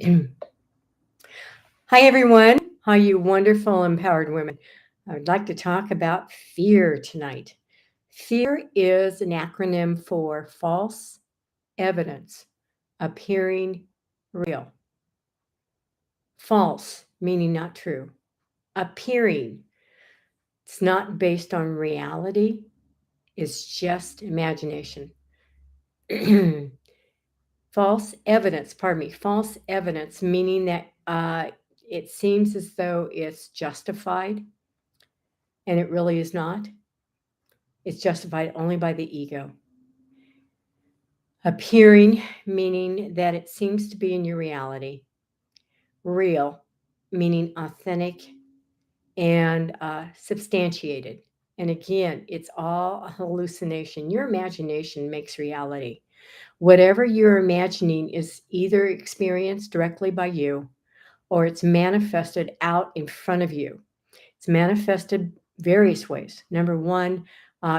Hi, everyone. Hi, you wonderful, empowered women. I would like to talk about fear tonight. Fear is an acronym for false evidence appearing real. False, meaning not true. Appearing, it's not based on reality, it's just imagination. False evidence, meaning that it seems as though it's justified and it really is not. It's justified only by the ego. Appearing, meaning that it seems to be in your reality. Real, meaning authentic and substantiated. And again, it's all a hallucination. Your imagination makes reality. Whatever you're imagining is either experienced directly by you or it's manifested out in front of you. It's manifested various ways. Number one,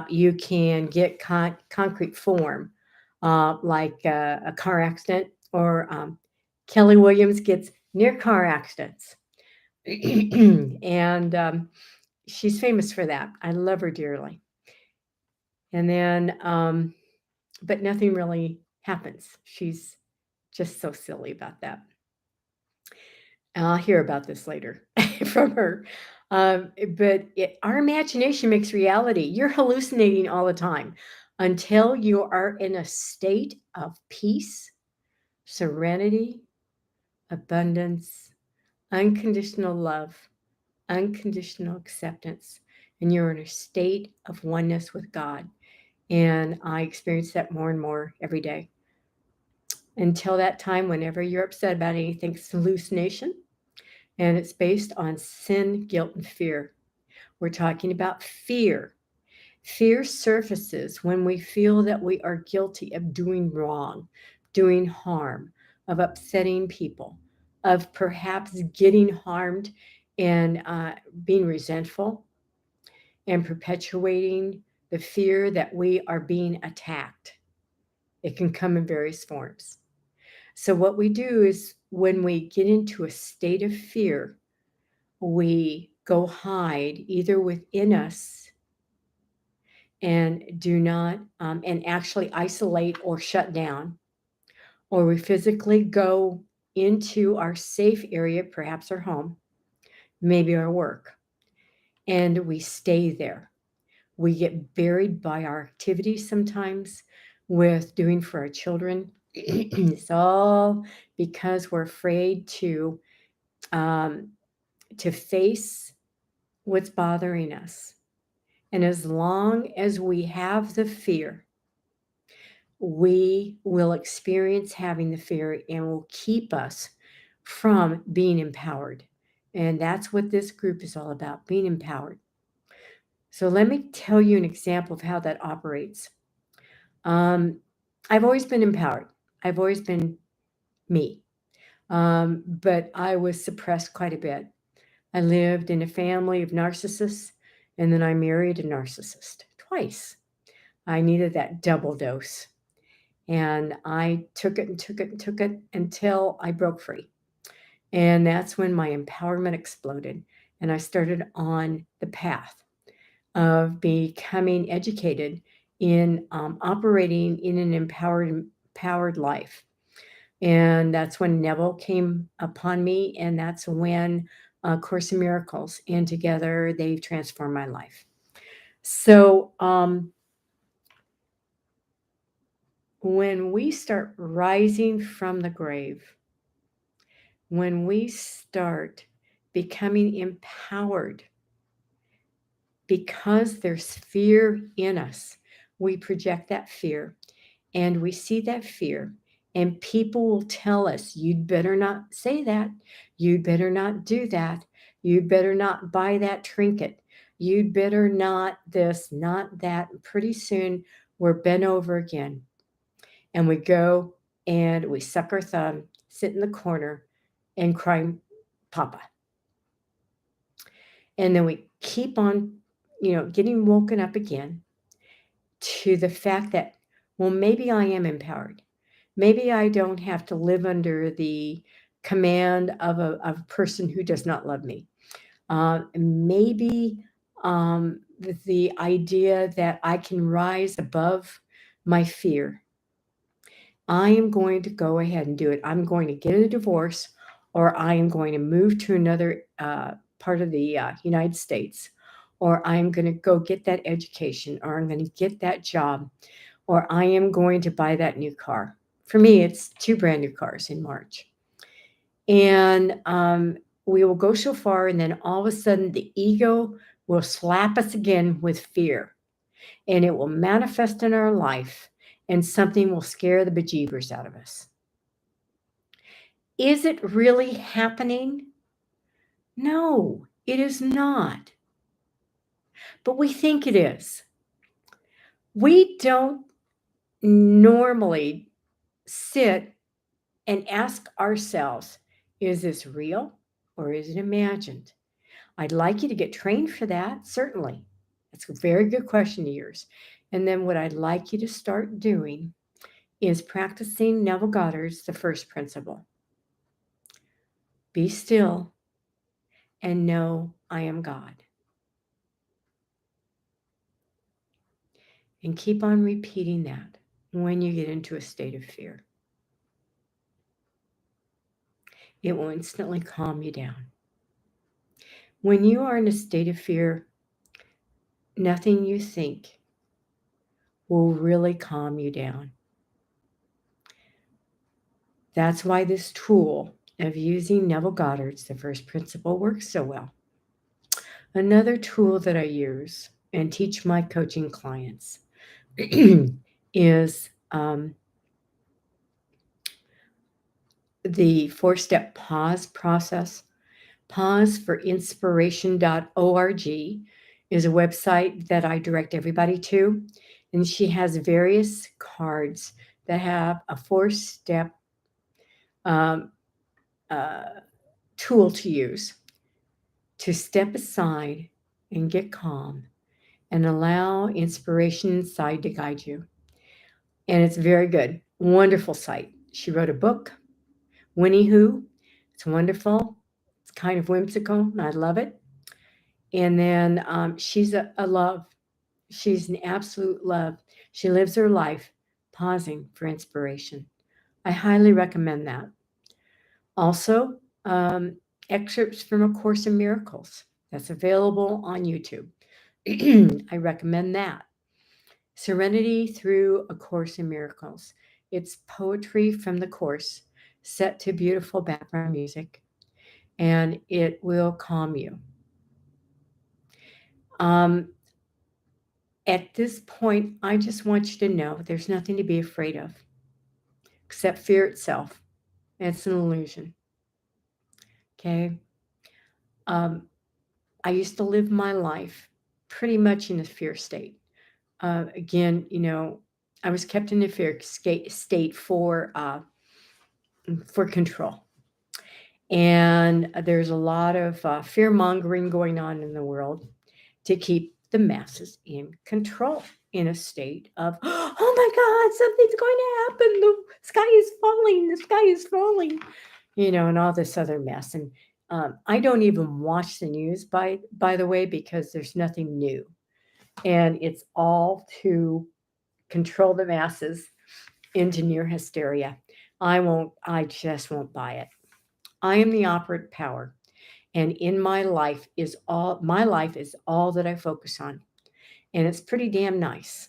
you can get concrete form, like a car accident, or Kelly Williams gets near car accidents. and she's famous for that. I love her dearly. And then, but nothing really happens. She's just so silly about that. And I'll hear about this later from her. Our imagination makes reality. You're hallucinating all the time until you are in a state of peace, serenity, abundance, unconditional love, unconditional acceptance, and you're in a state of oneness with God. And I experience that more and more every day. Until that time, whenever you're upset about anything, it's hallucination. And it's based on sin, guilt, and fear. We're talking about fear. Fear surfaces when we feel that we are guilty of doing wrong, doing harm, of upsetting people, of perhaps getting harmed and being resentful and perpetuating the fear that we are being attacked. It can come in various forms. So, what we do is when we get into a state of fear, we go hide either within us and do not and actually isolate or shut down, or we physically go into our safe area, perhaps our home, maybe our work, and we stay there. We get buried by our activities sometimes with doing for our children. It's all because we're afraid um, to face what's bothering us. And as long as we have the fear, we will experience having the fear and will keep us from being empowered. And that's what this group is all about, being empowered. So let me tell you an example of how that operates. Um, I've always been empowered. I've always been me. But I was suppressed quite a bit. I lived in a family of narcissists, and then I married a narcissist twice. I needed that double dose. And I took it and took it and took it until I broke free. And that's when my empowerment exploded. And I started on the path of becoming educated in operating in an empowered life. And that's when Neville came upon me. And that's when Course in Miracles. And together they've transformed my life. So, when we start rising from the grave, when we start becoming empowered, because there's fear in us, we project that fear and we see that fear, and people will tell us, you'd better not say that, you'd better not do that, you'd better not buy that trinket, you'd better not this, not that. Pretty soon we're bent over again and we go and we suck our thumb, sit in the corner, and cry, Papa. And then we keep on, getting woken up again to the fact that, well, maybe I am empowered. Maybe I don't have to live under the command of a person who does not love me. Maybe the idea that I can rise above my fear. I am going to go ahead and do it. I'm going to get a divorce, or I am going to move to another part of the United States, or I'm going to go get that education, or I'm going to get that job, or I am going to buy that new car. For me, it's 2 brand new cars in March. And we will go so far, and then all of a sudden, the ego will slap us again with fear, and it will manifest in our life, and something will scare the bejeebers out of us. Is it really happening? No, it is not. But we think it is. We don't normally sit and ask ourselves, is this real or is it imagined? I'd like you to get trained for that, certainly. That's a very good question of yours. And then what I'd like you to start doing is practicing Neville Goddard's The First Principle. Be still and know I am God. And keep on repeating that when you get into a state of fear. It will instantly calm you down. When you are in a state of fear, nothing you think will really calm you down. That's why this tool of using Neville Goddard's The First Principle works so well. Another tool that I use and teach my coaching clients is the 4-step pause process. Pauseforinspiration.org is a website that I direct everybody to, and she has various cards that have a 4-step tool to use to step aside and get calm and allow inspiration inside to guide you. And it's very good. Wonderful site. She wrote a book, Winnie Who. It's wonderful. It's kind of whimsical, and I love it. And then she's a love. She's an absolute love. She lives her life pausing for inspiration. I highly recommend that. Also, excerpts from A Course in Miracles. That's available on YouTube. I recommend that. Serenity Through A Course in Miracles. It's poetry from the Course set to beautiful background music, and it will calm you. At this point, I just want you to know there's nothing to be afraid of except fear itself. It's an illusion. Okay? I used to live my life pretty much in a fear state. Again, I was kept in a fear state for control. And there's a lot of fear mongering going on in the world to keep the masses in control in a state of, oh my God, something's going to happen. The sky is falling. The sky is falling, and all this other mess. And I don't even watch the news, by the way, because there's nothing new. And it's all to control the masses into near hysteria. I just won't buy it. I am the operant power. And in my life is all that I focus on. And it's pretty damn nice.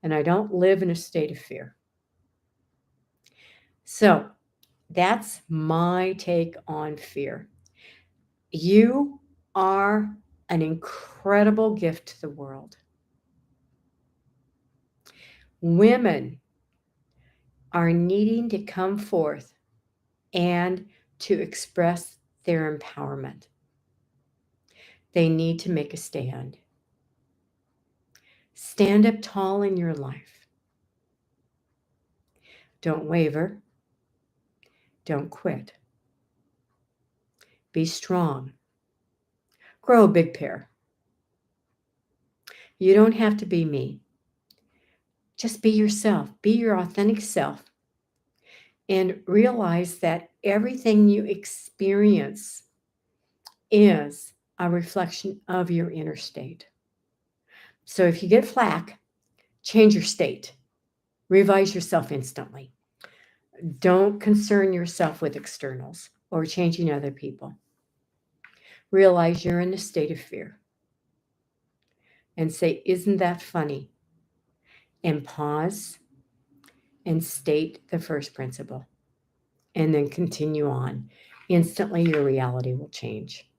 And I don't live in a state of fear. So that's my take on fear. You are an incredible gift to the world. Women are needing to come forth and to express their empowerment. They need to make a stand. Stand up tall in your life. Don't waver. Don't quit. Be strong. Grow a big pair. You don't have to be me. Just be yourself. Be your authentic self. and realize that everything you experience is a reflection of your inner state. So if you get flack, change your state. Revise yourself instantly. Don't concern yourself with externals or changing other people. Realize you're in a state of fear and say, "Isn't that funny?" And pause and state the first principle and then continue on. Instantly, your reality will change.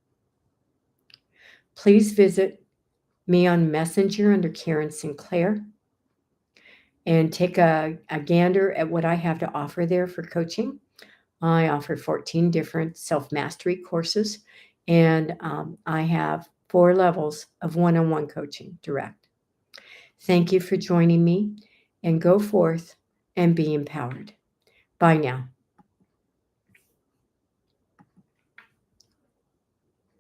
Please visit me on Messenger under Karen Sinclair and take a gander at what I have to offer there for coaching. I offer 14 different self-mastery courses, and I have 4 levels of one-on-one coaching direct. Thank you for joining me, and go forth and be empowered. Bye now.